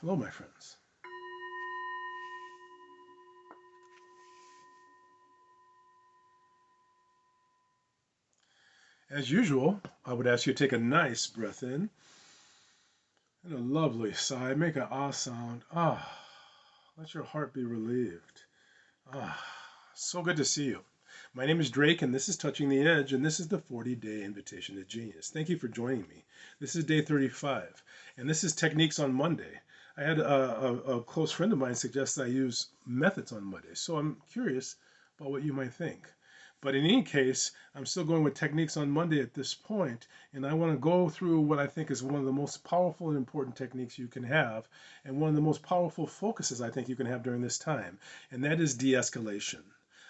Hello, my friends. As usual, I would ask you to take a nice breath in and a lovely sigh. Make an ah sound. Ah. Let your heart be relieved. Ah. So good to see you. My name is Drake, and this is Touching the Edge, and this is the 40-day invitation to genius. Thank you for joining me. This is day 35, and this is Techniques on Monday. I had a close friend of mine suggest I use methods on Monday, so I'm curious about what you might think. But in any case, I'm still going with techniques on Monday at this point, and I want to go through what I think is one of the most powerful and important techniques you can have, and one of the most powerful focuses I think you can have during this time, and that is de-escalation.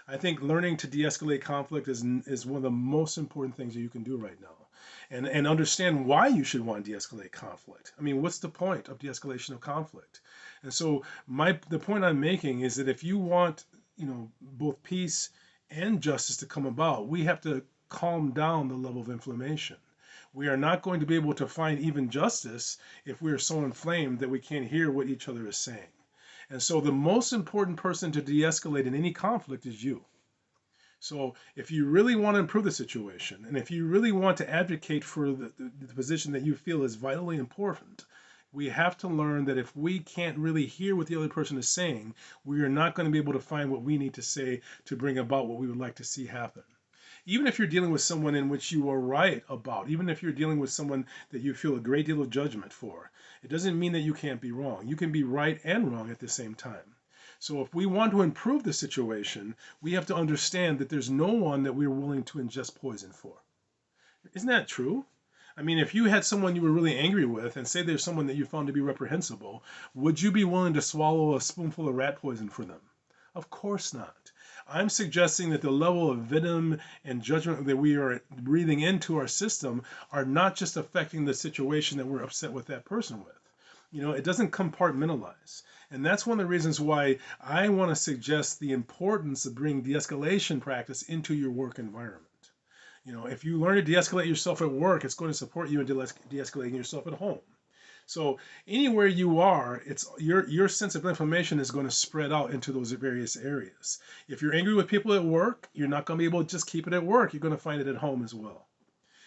I think learning to de-escalate conflict is one of the most important things that you can do right now. And understand why you should want to de-escalate conflict. I mean, what's the point of de-escalation of conflict? And so the point I'm making is that if you want, both peace and justice to come about, we have to calm down the level of inflammation. We are not going to be able to find even justice if we are so inflamed that we can't hear what each other is saying. And so the most important person to de-escalate in any conflict is you. So if you really want to improve the situation, and if you really want to advocate for the position that you feel is vitally important, we have to learn that if we can't really hear what the other person is saying, we are not going to be able to find what we need to say to bring about what we would like to see happen. Even if you're dealing with someone in which you are right about, even if you're dealing with someone that you feel a great deal of judgment for, it doesn't mean that you can't be wrong. You can be right and wrong at the same time. So if we want to improve the situation, we have to understand that there's no one that we're willing to ingest poison for. Isn't that true? I mean, if you had someone you were really angry with, and say there's someone that you found to be reprehensible, would you be willing to swallow a spoonful of rat poison for them? Of course not. I'm suggesting that the level of venom and judgment that we are breathing into our system are not just affecting the situation that we're upset with that person with. It doesn't compartmentalize. And that's one of the reasons why I want to suggest the importance of bringing de-escalation practice into your work environment. If you learn to de-escalate yourself at work, it's going to support you in de-escalating yourself at home. So anywhere you are, it's your sense of inflammation is going to spread out into those various areas. If you're angry with people at work, you're not going to be able to just keep it at work. You're going to find it at home as well.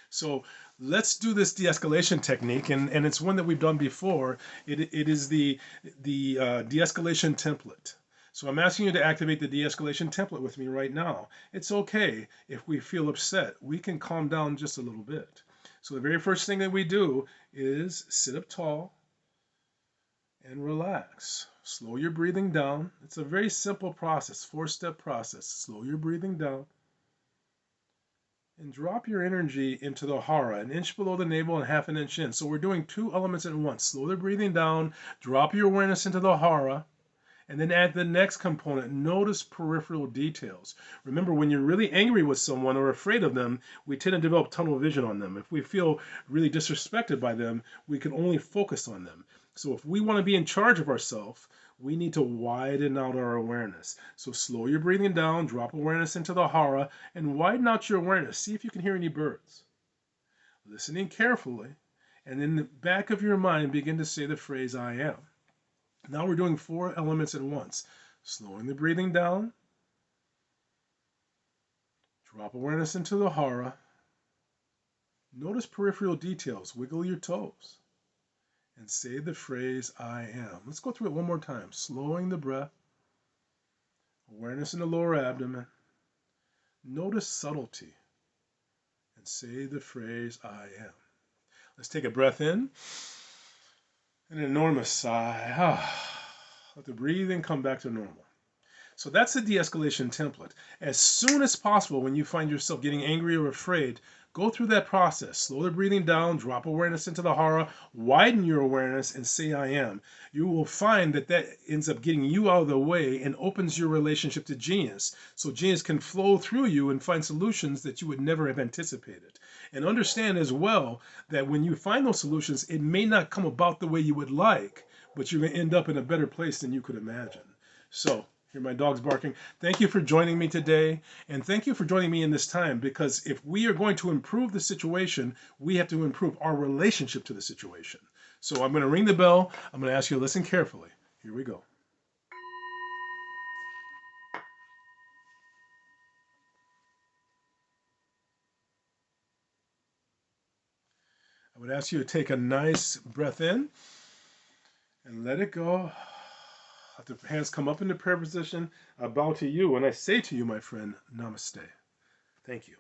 So let's do this de-escalation technique, and it's one that we've done before. It is the de-escalation template. So I'm asking you to activate the de-escalation template with me right now. It's okay if we feel upset. We can calm down just a little bit. So the very first thing that we do is sit up tall and relax. Slow your breathing down. It's a very simple process, 4-step process. Slow your breathing down. And drop your energy into the hara, an inch below the navel and half an inch in. So we're doing two elements at once. Slow the breathing down, drop your awareness into the hara, and then add the next component. Notice peripheral details. Remember, when you're really angry with someone or afraid of them, we tend to develop tunnel vision on them. If we feel really disrespected by them, we can only focus on them. So if we want to be in charge of ourselves, we need to widen out our awareness. So slow your breathing down, drop awareness into the hara, and widen out your awareness. See if you can hear any birds. Listening carefully, and in the back of your mind, begin to say the phrase, I am. Now we're doing 4 elements at once. Slowing the breathing down, drop awareness into the hara, notice peripheral details, wiggle your toes, and say the phrase, I am. Let's go through it one more time. Slowing the breath, awareness in the lower abdomen, notice subtlety, and say the phrase, I am. Let's take a breath in, an enormous sigh. Let the breathing come back to normal. So that's the de-escalation template. As soon as possible, when you find yourself getting angry or afraid, go through that process. Slow the breathing down, drop awareness into the hara, widen your awareness, and say, I am. You will find that that ends up getting you out of the way and opens your relationship to genius. So genius can flow through you and find solutions that you would never have anticipated. And understand as well that when you find those solutions, it may not come about the way you would like, but you're going to end up in a better place than you could imagine. So, hear my dogs barking. Thank you for joining me today, and thank you for joining me in this time, because if we are going to improve the situation, we have to improve our relationship to the situation. So I'm going to ring the bell. I'm going to ask you to listen carefully. Here we go. I would ask you to take a nice breath in and let it go. Let the hands come up into prayer position. I bow to you and I say to you, my friend, Namaste. Thank you.